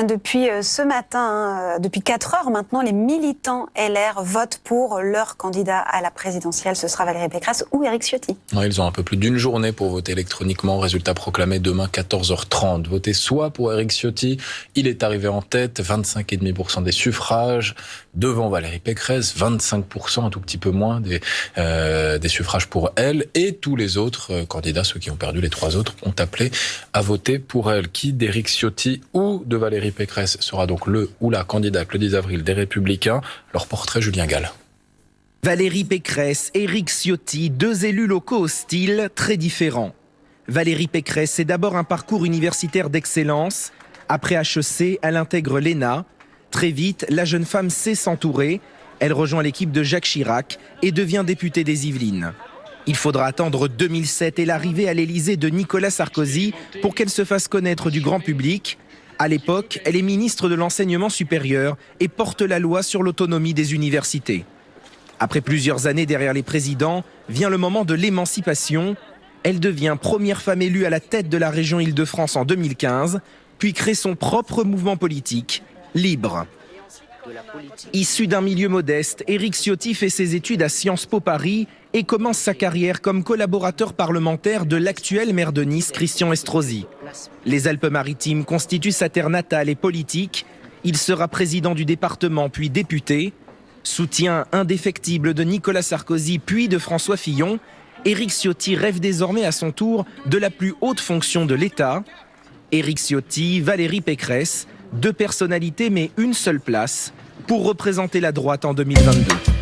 Depuis ce matin, depuis 4 heures maintenant, les militants LR votent pour leur candidat à la présidentielle. Ce sera Valérie Pécresse ou Éric Ciotti. Ouais, ils ont un peu plus d'une journée pour voter électroniquement. Résultat proclamé demain 14h30. Voter soit pour Éric Ciotti, il est arrivé en tête, 25,5% des suffrages, devant Valérie Pécresse, 25%, un tout petit peu moins des suffrages pour elle. Et tous les autres candidats, ceux qui ont perdu, les 3 autres, ont appelé à voter pour elle. Qui d'Éric Ciotti ou de Valérie Pécresse sera donc le ou la candidate le 10 avril des Républicains. Leur portrait, Julien Gall. Valérie Pécresse, Éric Ciotti, 2 élus locaux au style très différent. Valérie Pécresse, c'est d'abord un parcours universitaire d'excellence. Après HEC, elle intègre l'ENA. Très vite, la jeune femme sait s'entourer. Elle rejoint l'équipe de Jacques Chirac et devient députée des Yvelines. Il faudra attendre 2007 et l'arrivée à l'Élysée de Nicolas Sarkozy pour qu'elle se fasse connaître du grand public. À l'époque, elle est ministre de l'Enseignement supérieur et porte la loi sur l'autonomie des universités. Après plusieurs années derrière les présidents, vient le moment de l'émancipation. Elle devient première femme élue à la tête de la région Île-de-France en 2015, puis crée son propre mouvement politique, Libre. Issu d'un milieu modeste, Éric Ciotti fait ses études à Sciences Po Paris et commence sa carrière comme collaborateur parlementaire de l'actuel maire de Nice, Christian Estrosi. Les Alpes-Maritimes constituent sa terre natale et politique. Il sera président du département puis député. Soutien indéfectible de Nicolas Sarkozy puis de François Fillon, Éric Ciotti rêve désormais à son tour de la plus haute fonction de l'État. Éric Ciotti, Valérie Pécresse, 2 personnalités mais une seule place pour représenter la droite en 2022.